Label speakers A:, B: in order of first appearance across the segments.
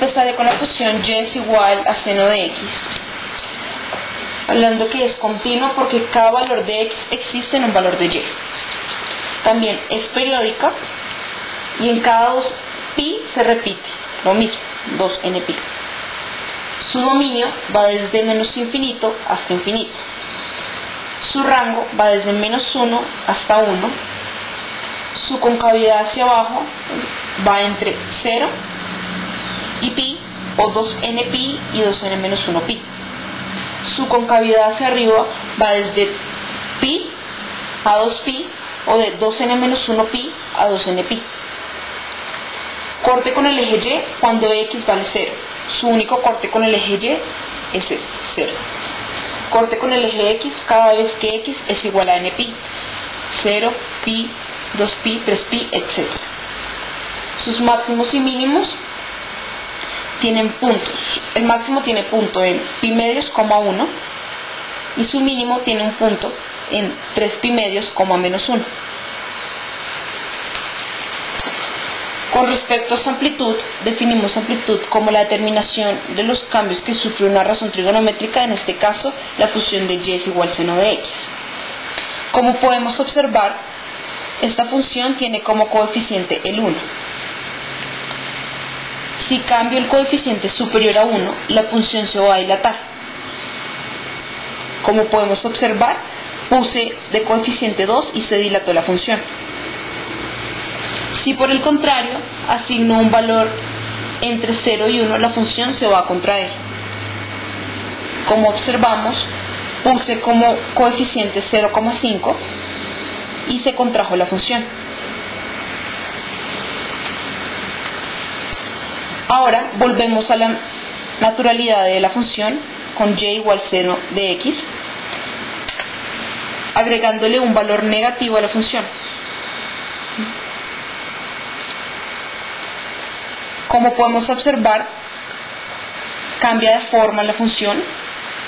A: Empezaré con la función y es igual a seno de x, hablando que es continua porque cada valor de x existe en un valor de y. También es periódica y en cada 2pi se repite lo mismo, 2npi. Su dominio va desde menos infinito hasta infinito. Su rango va desde menos 1 hasta 1. Su concavidad hacia abajo va entre 0 y pi, o 2npi y 2n menos 1pi. Su concavidad hacia arriba va desde pi a 2pi, o de 2n menos 1pi a 2npi. Corte con el eje y cuando x vale 0. Su único corte con el eje y es este, 0. Corte con el eje x cada vez que x es igual a npi, 0, pi, 2pi, 3pi, etc. Sus máximos y mínimos tienen puntos. El máximo tiene punto en pi medios, 1, y su mínimo tiene un punto en 3 pi medios, menos 1. Con respecto a esta amplitud, definimos amplitud como la determinación de los cambios que sufre una razón trigonométrica, en este caso la función de y es igual seno de x. Como podemos observar, esta función tiene como coeficiente el 1. Si cambio el coeficiente superior a 1, la función se va a dilatar. Como podemos observar, puse de coeficiente 2 y se dilató la función. Si por el contrario asigno un valor entre 0 y 1, la función se va a contraer. Como observamos, puse como coeficiente 0,5 y se contrajo la función. Ahora volvemos a la naturalidad de la función con y igual seno de x, agregándole un valor negativo a la función. Como podemos observar, cambia de forma la función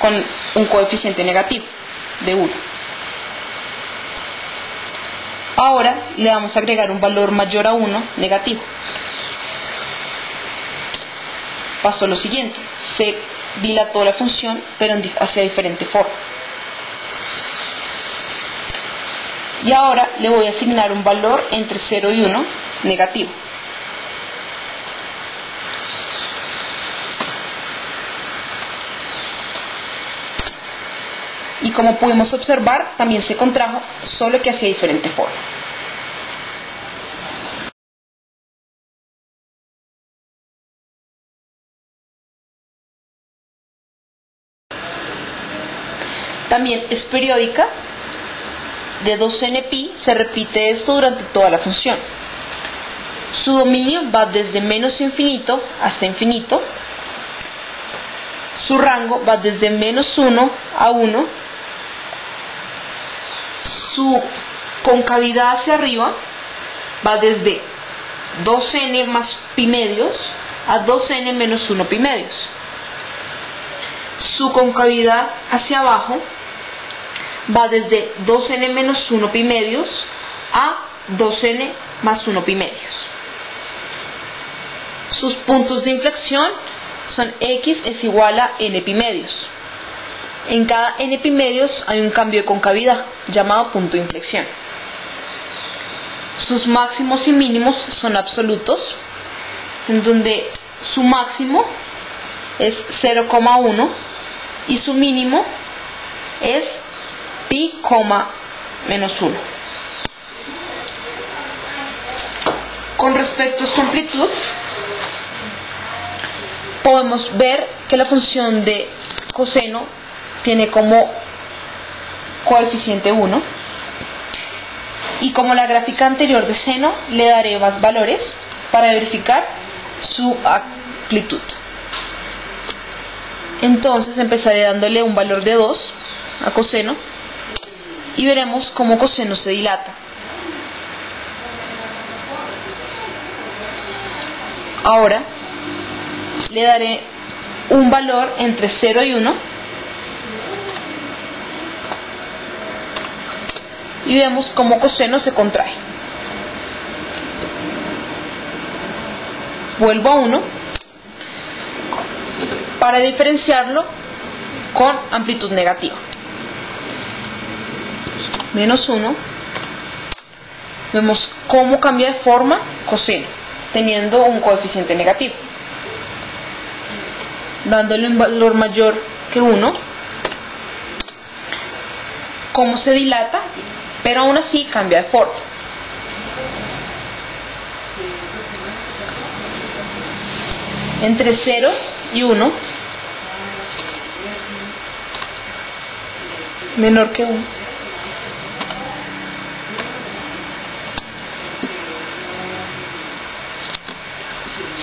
A: con un coeficiente negativo de 1. Ahora le vamos a agregar un valor mayor a 1 negativo. Pasó lo siguiente, se dilató la función pero hacia diferente forma. Y ahora le voy a asignar un valor entre 0 y 1 negativo. Y como pudimos observar, también se contrajo, solo que hacia diferente forma. También es periódica, de 2npi se repite esto durante toda la función. Su dominio va desde menos infinito hasta infinito. Su rango va desde menos 1 a 1. Su concavidad hacia arriba va desde 2n más pi medios a 2n menos 1 pi medios. Su concavidad hacia abajo va desde 2n menos 1 pi medios a 2n más 1 pi medios. Sus puntos de inflexión son x es igual a n pi medios. En cada n pi medios hay un cambio de concavidad, llamado punto de inflexión. Sus máximos y mínimos son absolutos, en donde su máximo es 0,1 y su mínimo es pi, menos 1. Con respecto a su amplitud, podemos ver que la función de coseno tiene como coeficiente 1, y como la gráfica anterior de seno, le daré más valores para verificar su amplitud. Entonces empezaré dándole un valor de 2 a coseno y veremos cómo coseno se dilata. Ahora le daré un valor entre 0 y 1 y vemos cómo coseno se contrae. Vuelvo a 1 para diferenciarlo con amplitud negativa. Menos 1. Vemos cómo cambia de forma coseno, teniendo un coeficiente negativo. Dándole un valor mayor que 1, cómo se dilata, pero aún así cambia de forma. Entre 0 y 1, menor que 1.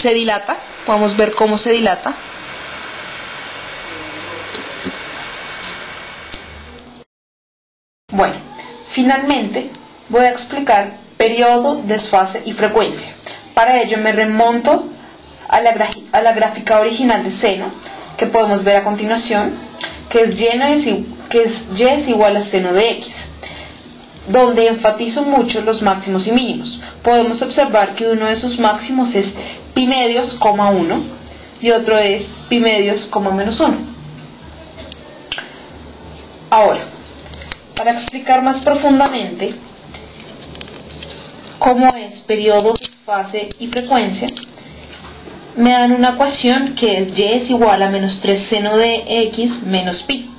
A: Se dilata, podemos ver cómo se dilata. Bueno, finalmente voy a explicar periodo, desfase y frecuencia. Para ello me remonto a la gráfica original de seno, que podemos ver a continuación, que es y es igual a seno de x, donde enfatizo mucho los máximos y mínimos. Podemos observar que uno de sus máximos es pi medios, 1 y otro es pi medios, menos 1. Ahora, para explicar más profundamente cómo es periodo, desfase y frecuencia, me dan una ecuación que es y es igual a menos 3 seno de x menos pi.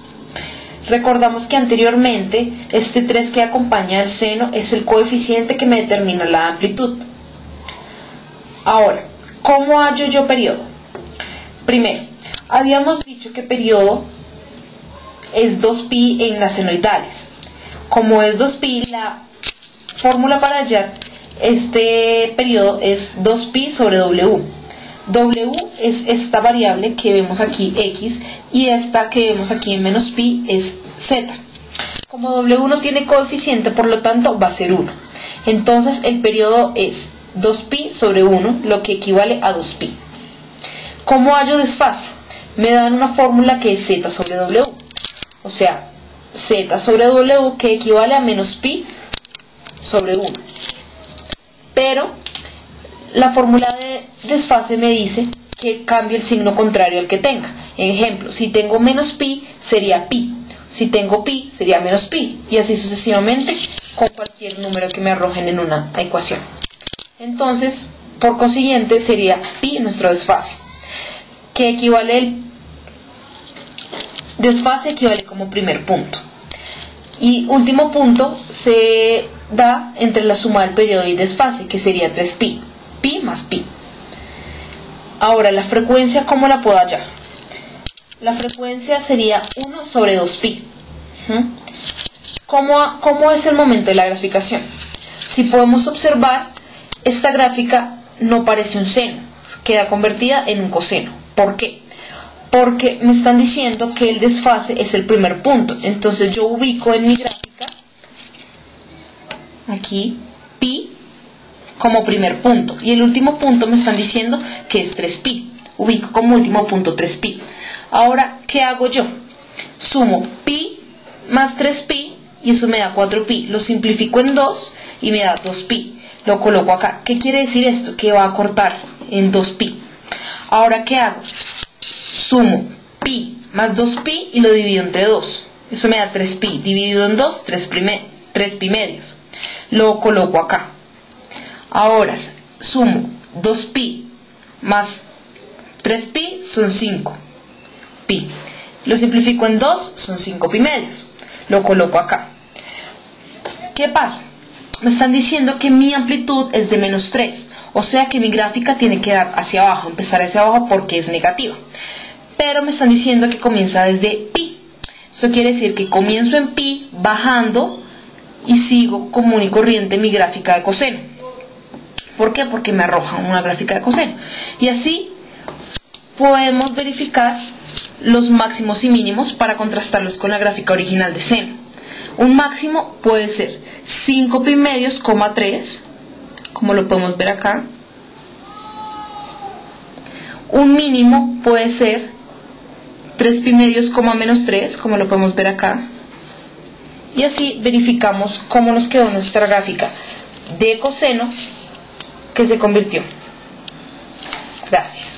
A: Recordamos que anteriormente este 3 que acompaña al seno es el coeficiente que me determina la amplitud. Ahora, ¿cómo hallo yo periodo? Primero, habíamos dicho que periodo es 2pi en las senoidales. Como es 2pi, la fórmula para hallar este periodo es 2pi sobre w. W es esta variable que vemos aquí, x, y esta que vemos aquí en menos pi es z. Como W no tiene coeficiente, por lo tanto va a ser 1. Entonces el periodo es 2pi sobre 1, lo que equivale a 2pi. ¿Cómo hallo desfase? Me dan una fórmula que es z sobre w. O sea, z sobre w que equivale a menos pi sobre 1. Pero la fórmula de desfase me dice que cambie el signo contrario al que tenga. Ejemplo, si tengo menos pi sería pi, si tengo pi sería menos pi, y así sucesivamente con cualquier número que me arrojen en una ecuación. Entonces, por consiguiente, sería pi nuestro desfase, que equivale, el desfase equivale como primer punto. Y último punto se da entre la suma del periodo y desfase, que sería 3pi, pi más pi. Ahora, la frecuencia, ¿cómo la puedo hallar? La frecuencia sería 1 sobre 2pi. ¿Cómo es el momento de la graficación? Si podemos observar, esta gráfica no parece un seno, queda convertida en un coseno. ¿Por qué? Porque me están diciendo que el desfase es el primer punto. Entonces yo ubico en mi gráfica, aquí, pi como primer punto, y el último punto me están diciendo que es 3pi. Ubico como último punto 3pi. Ahora, ¿qué hago yo? Sumo pi más 3pi y eso me da 4pi. Lo simplifico en 2 y me da 2pi. Lo coloco acá. ¿Qué quiere decir esto? Que va a cortar en 2pi. Ahora, ¿qué hago? Sumo pi más 2pi y lo divido entre 2. Eso me da 3pi. Dividido en 2, 3pi medios. Lo coloco acá. Ahora, sumo 2pi más 3pi son 5pi. Lo simplifico en 2, son 5pi medios. Lo coloco acá. ¿Qué pasa? Me están diciendo que mi amplitud es de menos 3. O sea que mi gráfica tiene que dar hacia abajo, empezar hacia abajo porque es negativa. Pero me están diciendo que comienza desde pi. Eso quiere decir que comienzo en pi, bajando y sigo común y corriente mi gráfica de coseno. ¿Por qué? Porque me arroja una gráfica de coseno. Y así podemos verificar los máximos y mínimos para contrastarlos con la gráfica original de seno. Un máximo puede ser 5pi medios, 3, como lo podemos ver acá. Un mínimo puede ser 3pi medios, menos 3, como lo podemos ver acá. Y así verificamos cómo nos quedó nuestra gráfica de coseno que se convirtió. Gracias.